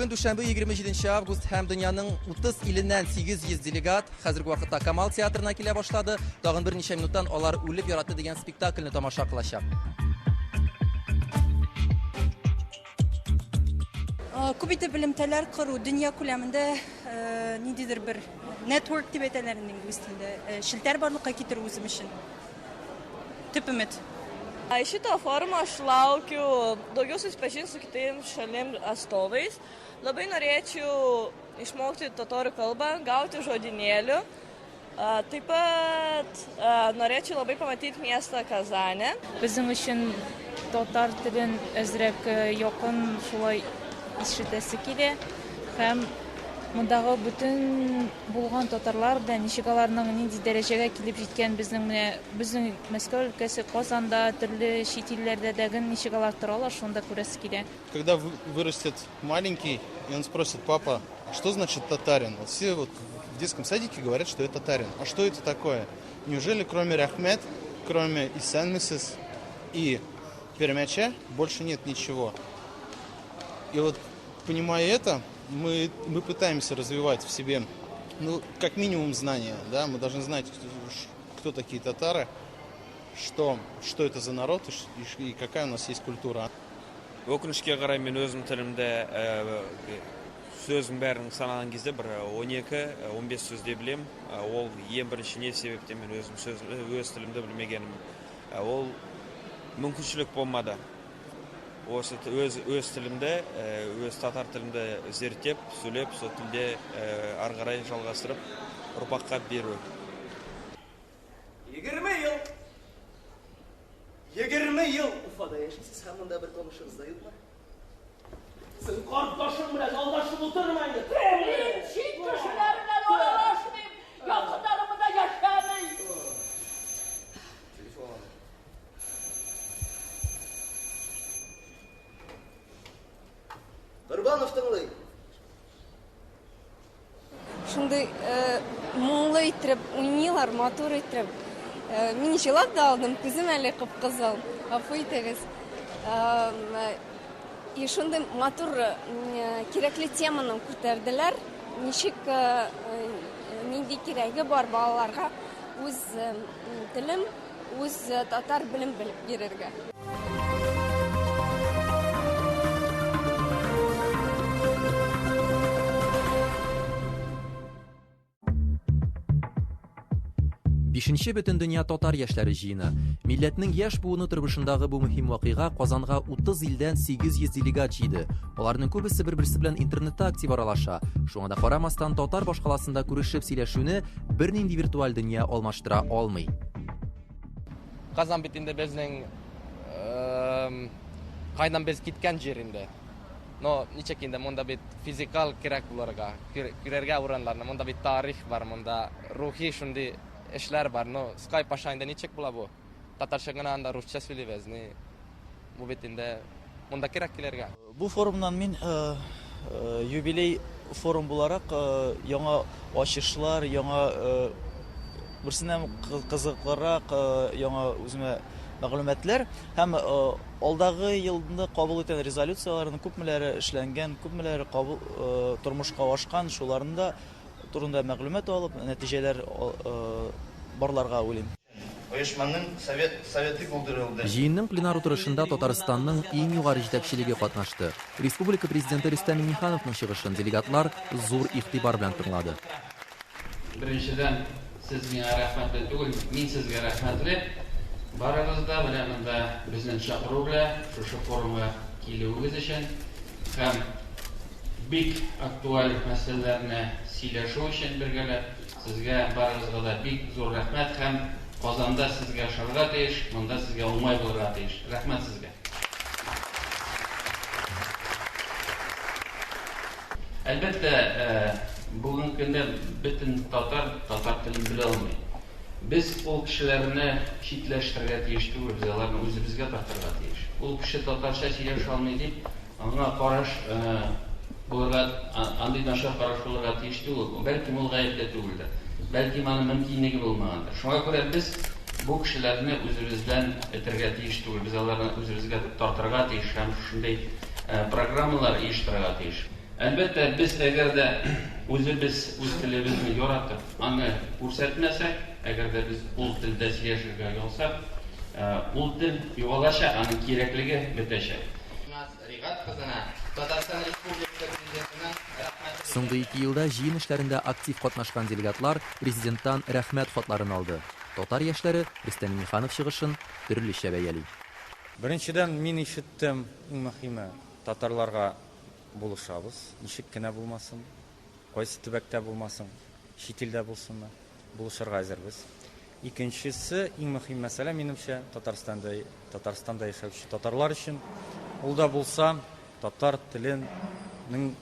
Bugün Düşenbe 27 avgust hem dünyanın 30 ilinden 800 delegat hazırki vaqtda Kamal Teatrına kile başladı. Dağın bir neçe minuttan onlar ölüp yaratdı degan spektaklni tomosha qilishadi. Kubita bilimteler kuru dünya kulamında nididir bir network tibetelerin İngiliz dilinde şilter barlıkka getir özüm için. Tipimit. Šitą formą aš laukiu daugiau susipažinti su kitais šalim atstovais. Labai norėčiau išmokti totorių kalbą, gauti žodinėlių. Taip pat norėčiau labai pamatyti miestą Kazanę. Bizim için Tatar dilin özrek yakın şulay işitesi kile. Hem Мұндағы bütün болған татарлар да нишигаларның нинди дәрәҗәгә килеп җиткән безнең Мәскәү өлкәсе, Казанда, төрле чит илләрдә дәге нишигалар торалар, шунда күрәсе килә. Когда вырастет маленький, и он спросит: папа, что значит татарин? Вот все вот в детском садике говорят, что это татарин. А что это такое? Неужели кроме Рахмет, кроме Исен-Мисес и Пермяча больше нет ничего? И вот, понимая это, мы пытаемся развивать в себе, как минимум знания, да, мы должны знать, кто такие татары, что это за народ и какая у нас есть культура. Өкінішке қарай мен өзім тілімді сөздің бәрін санаған кезде бір 12-15 сөзде білем. Ол ең бірінші не себептен мен өз тілімді білмегенім. Ол мүмкіншілік болмады. Осы өз тілімді, өз татар тілімді зерттеп, сөйлеп, сол тілде ары қарай жалғастырып, ұрпаққа беру. 20 yıl Ufa'da yaşasız, hem bunda bir konuşuruz da yok mu? Sen kardeşim biraz aldaşıp oturmayın. Çin kişilerle uğraşmayayım, yakınlarımı da yaşamayayım. Kurbanov tınlayın. Şimdi muğla itirip, oynuyorlar, motor itirip. Мен жылап да алдым, күзім әлі қып-қызыл, ғафу етіңіз. И шундай матур керекли теманы көтерділер. Нешік нендей керегі бар балаларға өз тілім, өз татар білім біліп берерге. Бишенче бөтен дөнья татар яшьләре җыены. Милләтнең яшь буыны тормышындагы бу мөһим вакыйга Казанга 30 илдән 800 делегат җыйды. Аларның күбесе бер-берсе белән интернетта актив аралаша. Шуңа да карамастан татар башкаласында күрешеп сөйләшүне бернинди виртуаль дөнья алмаштыра алмый. Казан бит инде безнең кайдан без киткән җирендә. Но ничек инде монда бит физикаль кирәк булырга, кирергә урыннарны, монда бит тарих бар, монда рухи шундый эшләр бар, но Skype аша ничек була бу? Татарча гына анда русча сөйлибез, бу бит инде монда кирәк килергә. Бу форумнан мин юбилей форум буларак яңа ачышлар, яңа берсенә кызыклырак, яңа үземә мәгълүматлар һәм алдагы елда кабул ителгән резолюцияларның күпмеләре эшләнгән, күпмеләре кабул тормышка ашкан, шуларында турында мәгълүмат алып, нәтиҗәләр барларга уйлыйм. Оешманың советы булдырылды. Җыенның пленар утырышында Татарстанның иң югары җитәкчелеге катнашты. Республика президенты Рөстәм Миңнехановның чыгышын делегатлар зур игътибар белән тыңлады. Беренчедән, сез миңа рәхмәтле түгел, мин сезгә рәхмәтле. Барыгызда белән монда безнең чакыру белән шушы форумга килүегез өчен һәм бик актуаль мәсьәләләрне сөйләшү өчен бергәләп сезгә барыгызга да бик зур рәхмәт һәм Казанда сезгә шарга тиеш, монда сезгә уңай булырга тиеш. Рәхмәт сезгә. Әлбәттә, бүгенге көндә бөтен татар телен белә алмый. Без ул кешеләрне читләштерергә тиеш түгел, без аларны үзебезгә тартырга тиеш. Ул кеше татарча сөйләшә алмый дип, аңа караш булырга, андый начар караш булырга тиеш түгел. Бәлки ул гаепле түгелдер. Бәлки аны мөмкинлеге булмагандыр. Шуңа күрә без бу кешеләрне үзебездән этәргә тиеш түгел, без аларны үзебезгә тартырга тиеш һәм шундый программалар оештырырга тиеш. Әлбәттә, без әгәр дә үзебез үз телебезне яратып, аны күрсәтмәсәк, әгәр дә без ул телдә сөйләшергә ялсак, ул тел югалачак, аның кирәклеге бетәчәк. Ригат кызына Татарстан Республикасы президентының рәхмәт. Соңгы 2 елда җыен эшләрендә актив катнашкан делегатлар президенттан рәхмәт хатларын алды. Татар яшьләре Рөстәм Миңнеханов чыгышын төрлечә бәяли. Беренчедән, мин ишеттем, иң мөһиме, татарларга булышабыз, ничек кенә булмасын, кайсы төбәктә булмасын, чит илдә булсынмы, булышырга әзербез. Икенчесе, иң мөһим мәсьәлә минемчә, Татарстанда яшәүче татарлар өчен, ул да булса, татар теленең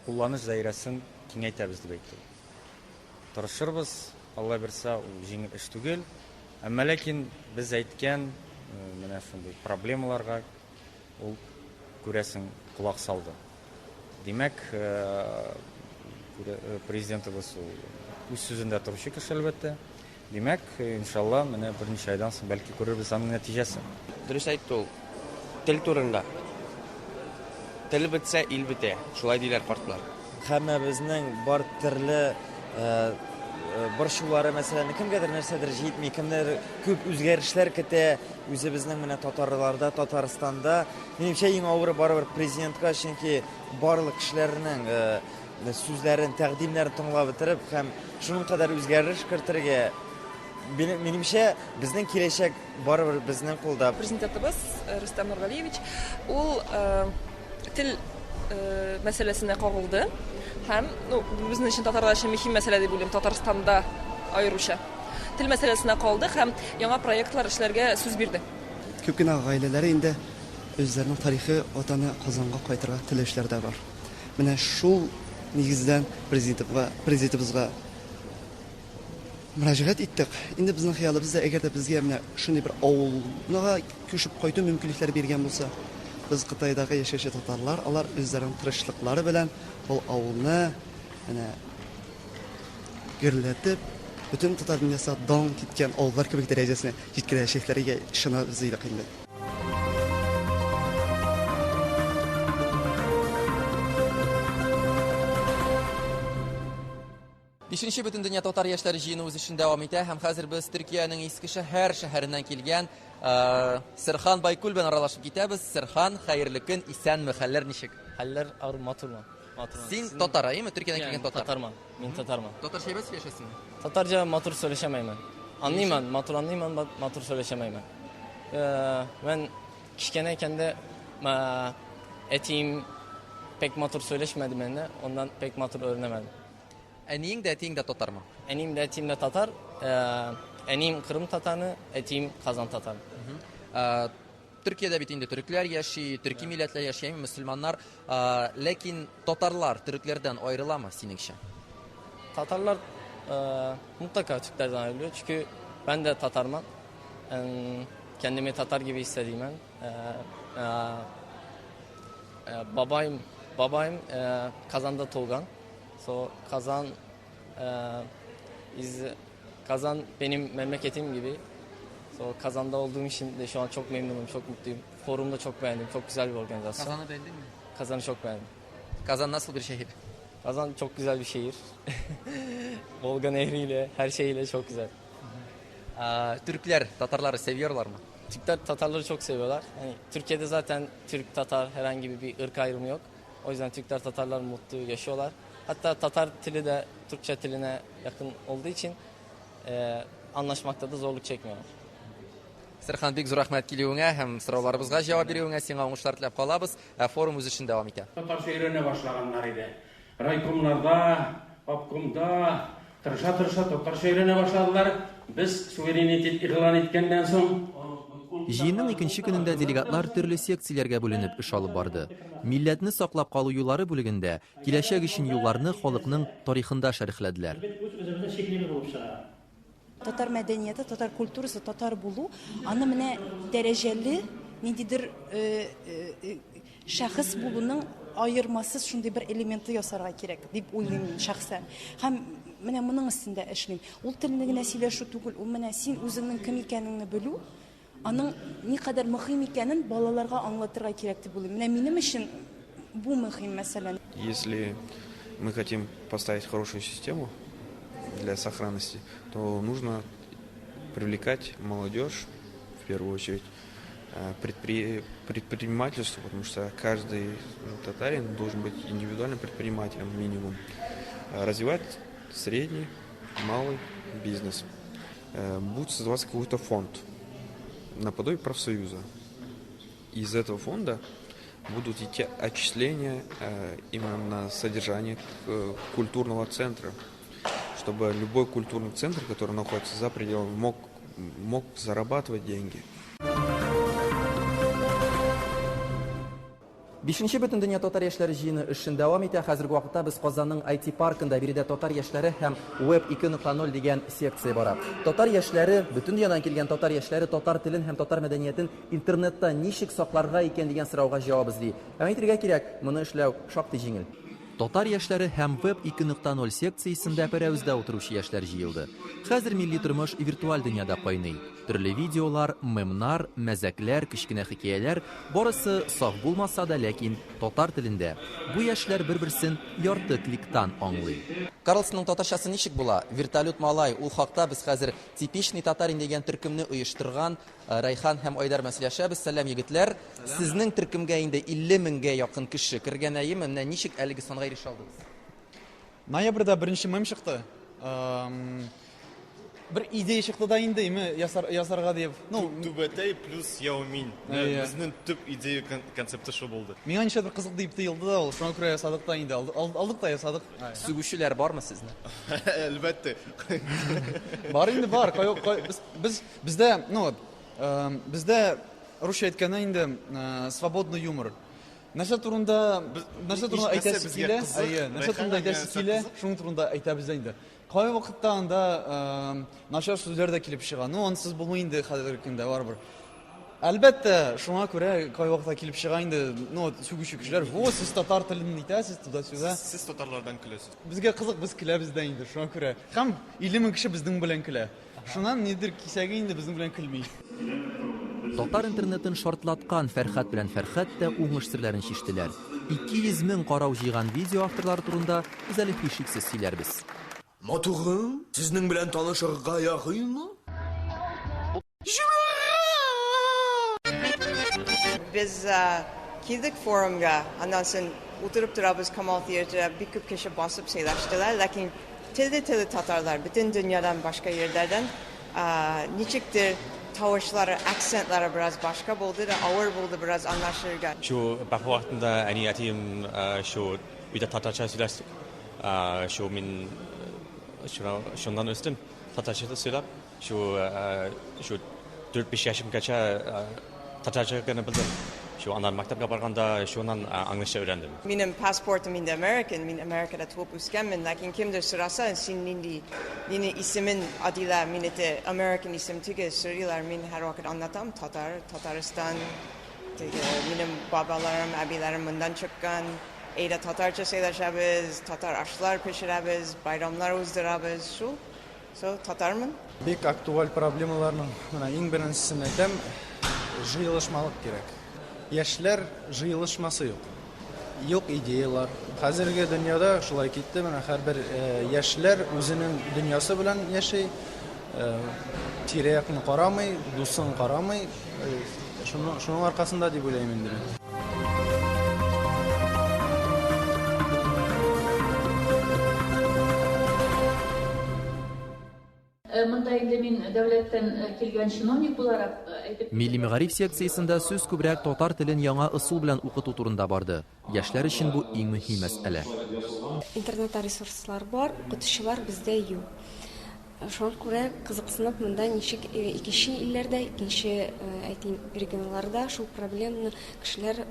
кулланыш даирәсен киңәйтәбез дип әйтте. Тырышырбыз, Алла берсә, ул җиңел эш түгел, әмма ләкин без әйткән менә шундый проблемаларга ул күрәсең кулак салды. Димәк, президентыбыз үз сүзендә торучы кеше әлбәттә. Димәк, иншалла, менә берничә айдан соң бәлки күрербез аның нәтиҗәсен. Дөрес әйтте ул. Тел турында. Тел бетсә, ил бетә. Шулай диләр картлар. Һәммәбезнең бар төрле борчулары, мәсәлән, кемгәдер нәрсәдер җитми, кемдер күп үзгәрешләр көтә, үзебезнең менә татарларда, Татарстанда. Минемчә, иң авыры барыбер президентка, чөнки барлык кешеләрнең сүзләрен, тәкъдимнәрен тыңлап бетереп һәм шуның кадәр үзгәреш кертергә, минемчә, безнең киләчәк барыбер безнең кулда. Президентыбыз Рөстәм Нургалиевич ул тел мәсьәләсенә кагылды. Һәм безнең өчен татарлар өчен мөһим мәсьәлә дип уйлыйм, Татарстанда аеруча. Тел мәсьәләсенә калды һәм яңа проектлар эшләргә сүз бирде. Күп кенә гаиләләр инде үзләренең тарихи ватаны Казанга кайтырга теләүчеләр дә бар. Менә шул нигездән президентыбызга мөрәҗәгать иттек. Инде безнең хыялыбызда, әгәр дә безгә менә шундый бер авылга күчеп кайту мөмкинлекләре биргән булса, biz Кытайдагы яшәүче татарлар, алар үзләренең тырышлыклары белән ул авылны гөрләтеп, бөтен татар дөньясына дан киткән авыллар кебек дәрәҗәсенә җиткерәчәкләргә ышанабыз инде. 5-нче бөтен дөнья татар яшьләре җыены үз эшен дәвам итә һәм хәзер без Төркиянең Иске шәһәр шәһәреннән килгән Серхан Байкул белән аралашып китәбез. Серхан, хәерле көн, исәнме, хәлләр ничек? Хәлләр матурмы? Син татар, әйме? Төркиядән килгән татар. Татарман. Мин татарман. Татарча сөйләшәсеңме? Татарча матур сөйләшәмәймен. Анлыймын, матур анлыймын, матур сөйләшәмәймен. Мен кичкәнә икәндә әтием pek матур сөйләшмәде менә, ondan pek матур öğrenemedim. Әниең дә, әтиең дә татармы? Әнием дә, әтием дә татар. Әнием Кырым татары, әтием Казан татары. Төркиядә бит инде төрекләр яши, төрки милләтләр яши, мөселманнар, ләкин татарлар төрекләрдән аерыламы синеңчә? Tatarlar mutlaka Türklerden ayrılıyor çünkü ben de Tatarman. Kendimi Tatar gibi hissediyorum ben. Babayım Kazan'da Tolgan. Kazan benim memleketim gibi. Kazan'da olduğum için de şu an çok memnunum, çok mutluyum. Forumu da çok beğendim, çok güzel bir organizasyon. Kazan'ı beğendin mi? Kazan'ı çok beğendim. Kazan nasıl bir şehir? Kazan çok güzel bir şehir. Volga Nehri'yle, her şeyiyle çok güzel. Türkler Tatarları seviyorlar mı? Türkler Tatarları çok seviyorlar. Yani Türkiye'de zaten Türk, Tatar herhangi bir ırk ayrımı yok. O yüzden Türkler Tatarlar mutlu yaşıyorlar. Hatta Tatar dili de Türkçe diline yakın olduğu için anlaşmakta da zorluk çekmiyorlar. Serhan, бик зур рәхмәт килүеңә һәм сорауларыбызга җавап бирүеңә сиңа уңышлар теләп калабыз. Форум үз эшен дәвам итә. Татарча өйрәнә башлаганнар иде. Райкомнарда, обкомда тырыша татарча өйрәнә башладылар. Без суверенитет игълан иткәннән соң Җыенның икенче көнендә делегатлар төрле секцияләргә бүленеп эш алып барды. Милләтне саклап калу юллары бүлегендә киләчәк өчен юлларны халыкның тарихында шәрехләделәр. Татар мәдәнияте, татар культурасы, татар булу, аны менә дәрәҗәле ниндидер шәхес булуның айырмасыз шундый бер элементы ясарга кирәк дип уйлыйм шәхсән. Һәм менә моның өстендә эшлим. Ул телне генә сөйләшү түгел, ул менә син үзеңнең кем икәнеңне белү, аның никадәр мөһим икәнен балаларга аңлатырга кирәк дип уйлыйм. Менә минем өчен bu mühim mesela. Если мы хотим поставить хорошую систему для сохранности, то нужно привлекать молодежь, в первую очередь, предпринимательству, потому что каждый татарин должен быть индивидуальным предпринимателем минимум. Развивать средний, малый бизнес. Будет создаваться какой-то фонд наподобие профсоюза. Из этого фонда будут идти отчисления именно на содержание культурного центра, чтобы любой культурный центр, который находится за пределами, мог зарабатывать деньги. 5-нче бөтен дөнья татар яшьләре җыены эшен дәвам итә. Хәзерге вакытта без Казанның IT паркында биредә татар яшьләре һәм Web 2.0 дигән секция бара. Татар яшьләре, бөтен дөньядан килгән татар яшьләре татар телен һәм татар мәдәниятен интернетта ничек сакларга икән дигән сорауга җавап эзли. Әйтергә кирәк, моны эшләү шактый җиңел. Татар яшьләре һәм Web 2.0 секциясендә берәүздә утыручы яшьләр җыелды. Хәзер милли тормыш виртуаль дөньяда кайный. Төрле видеолар, мемнар, мәзәкләр, кечкенә хикәяләр, барысы саф булмаса да, ләкин татар телендә. Бу яшьләр бер-берсен ярты кликтан аңлый. Карлсонның татарчасы ничек була? Вертолет малай, ул хакта без хәзер типичный татарин дигән төркемне оештырган Райхан һәм Айдар мәсьәләшәбез. Сәлам егетләр. Сезнең төркемгә инде 50 меңгә якын кеше кергәнәеме? Менә ничек әлеге санга ирешә алдыгыз? Ноябрьдә беренче мем чыкты. Бер идея чыкты да инде ясарга дип. Ну, Түбәтәй плюс Яумин. Безнең төп идея концепты шул булды. Миңа ничәдер кызык дип тыелды да ул. Шуңа күрә ясадык та инде. Алдык та ясадык. Сүгүчеләр бармы сезне? Әлбәттә. Бар инде бар. Бездә, ну, бездә русча әйткәндә инде свободный юмор. Нәрсә турында әйтәсе килә? Нәрсә турында әйтәсе килә? Шуның турында әйтәбез инде. Кай вакытта анда начар сүзләр дә килеп чыга. Ну, ансыз булмый инде хәзерге көндә барбыр. Әлбәттә, шуңа күрә кай вакытта килеп чыга инде, ну, сүгүче кешеләр, "Во, сез татар телен әйтәсез, туда-сюда." Сез татарлардан көләсез. Безгә кызык, без көләбез дә инде, шуңа күрә. Һәм 50 мең кеше безнең белән көлә. Шуннан нидер кисәге инде безнең белән көлми. Татар интернетын шартлаткан Фәрхәт белән Фәрхәт тә уңыш серләрен чиштеләр. 200 мең карау җыйган видео авторлары турында без әле һичшиксез сөйләрбез. Матурым, сезнең белән танышырга яхыймы? Biz kildік forumga, ondan so'ng o'tirib turamiz Kamal Theater'da bir ko'p kishi bosib saylaştılar. Lakin tildi Tatarlar, bütün dünyadan başka yerlerden niçiktir tavışları, aksentleri biraz başka buldu da ağır buldu biraz anlaşılırga. Şu bakma vaktinde niyetim şu bir de Tatarca söyleştik. Şu min şundan üstün Tatarca söylep şu 4-5 yaşımgacha Tatarca bildim. Şu andan maktabga barganda şundan anglışça öğrendim. Benim pasportum indi Amerikan, min Amerika'da tuğup üskenmin. Lakin kimdir sırasa senin yine ismin adıyla minete Amerikan isim tüge soruyorlar. Min her vakit anlatam Tataristan. Benim babalarım, abilerim bundan çıkan. Eyda Tatarca söyleşebiz, Tatar aşılar pişirəbiz, bayramlar uzdurabız. Şu, Tatarmın. Bek aktual problemalarның иң беренчесен әйтәм, җыелышмалык кирәк. Яшьләр җыелышмасы юк. Юк идеялар. Хәзерге дөньяда шулай китте. Менә һәрбер яшьләр үзенең дөньясы белән яши. Тирә-якны карамый, дусын карамый. Шуның аркасында дип уйлыйм инде. Монда инде мин дәүләттән килгән чиновник буларак әйтеп. Милли мәгариф секциясендә сүз күбрәк татар телен яңа ысул белән укыту турында барды. Яшьләр өчен бу иң мөһим мәсьәлә. Интернетта ресурслар бар, укытучылар бездә юк. Шуңа күрә кызыксынып монда ничек икенче илләрдә, икенче регионнарда шул проблеманы кешеләр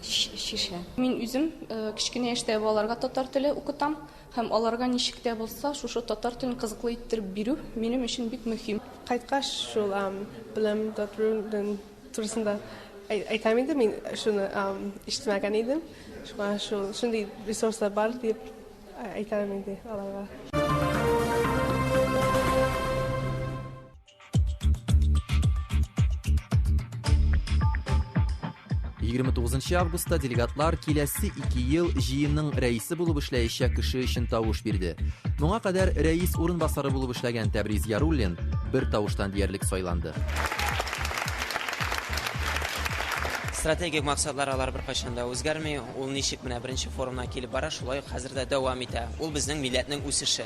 шиша. Мин үзем кичкенә яшьтә балаларга татар теле укытам һәм аларга ничек тә булса шушы татар телен кызыклы иттереп бирү минем өчен бик мөһим. Кайткач шул белем татардан турысында әйтәм инде мин шуны ишетмәгән идем. Шундый ресурслар бар дип әйтәм инде аларга. 29 августта делегатлар киләсе 2 ел җыенның рәисе булып эшләячәк кеше өчен тавыш бирде. Моңа кадәр рәис урынбасары булып эшләгән Тәбриз Яруллин бер тавыштан диярлек сайланды. Стратегик максатлар алар бер кайчан да үзгәрми, ул ничек менә беренче форумна килеп бара, шулай хәзер дә дәвам итә. Ул безнең милләтнең үсеше.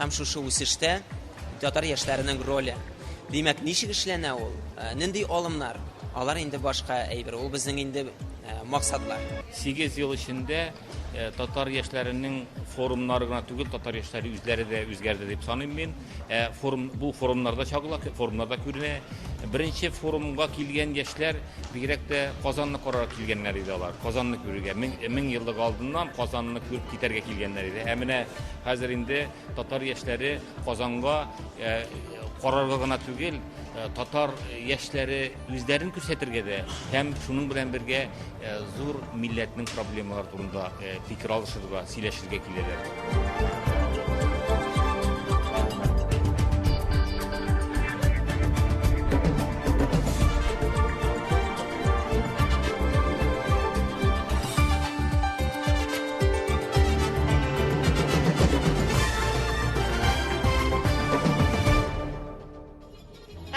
Һәм шушы үсештә татар яшьләренең роле. Димәк, ничек эшләнә ул? Нинди алымнар? Алар инде башка әйбер. Ул безнең инде максатлар. 8 ел эчендә татар яшьләренең форумнары гына түгел, татар яшьләре үзләре дә үзгәрде дип саныйм мин. Бу форумнарда чагыла, форумнарда күренә. Беренче форумга килгән яшьләр бигрәк тә Казанны карарга килгәннәр иде алар. Казанны күрергә. 1000 еллык алдыннан Казанны күреп китәргә килгәннәр иде. Ә менә хәзер инде татар яшьләре Казанга карарга гына түгел, татар яшьләре үзләрен күрсәтергә дә һәм шуның белән бергә зур милләтнең проблемалары турында фикер алышырга, сөйләшергә киләләр.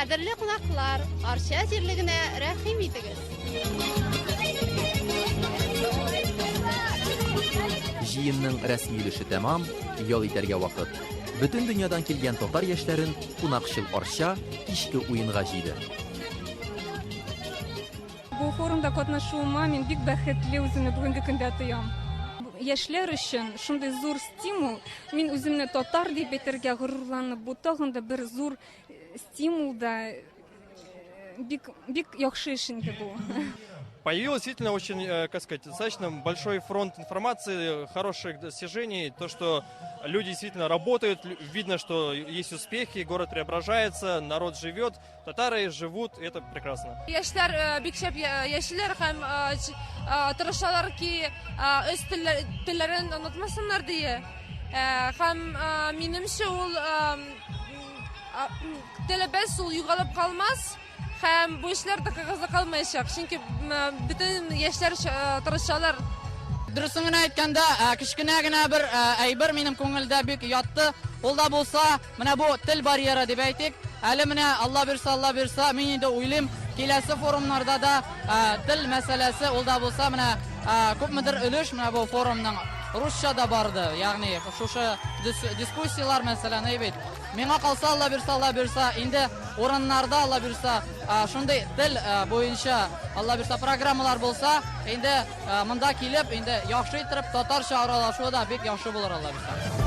Кадерле кунаклар, Арча җирлегенә рәхим итегез. Җыенның рәсмилеше тәмам, ял итәргә вакыт. Бөтен дөньядан килгән татар яшьләрен кунакчыл Арча кичке уенга җыйды. Бу форумда катнашуыма мин бик бәхетле үземне бүгенге көндә тоям. Яшьләр өчен шундый зур стимул, мин үземне татар дип әйтергә горурланып, бу тагын да бер зур стимул да, бик яхшы эш инде бу. Появился действительно очень, как сказать, достаточно большой фронт информации, хороших достижений, то, что люди действительно работают, видно, что есть успехи, город преображается, народ живет, татары живут, и это прекрасно. Яшьләр бик шәп яшьләр һәм тырышалар ки үз телләрен онытмасыннар дие. Һәм минемчә ул телебез ул югалып калмас. Һәм бу эшләр дә кагызда калмаячак, чөнки бөтен яшьләр тырышалар. Дөресен генә әйткәндә, кичкенә генә бер әйбер минем күңелдә бик ятты. Ул да булса, менә бу тел барьеры дип әйтик. Әле менә Алла бирсә, мин инде уйлыйм, киләсе форумнарда да тел мәсьәләсе ул да булса, менә күпмедер өлеш менә бу форумның русча да барды. Ягъни шушы дискуссиялар мәсьәләне әйбит. Миңа калса Алла бирсә, инде урыннарда Алла бирсә, шундый тел буенча Алла бирсә программалар булса, инде монда килеп, инде яхшы итеп татарча аралашуы да бик яхшы булыр Алла бирсә.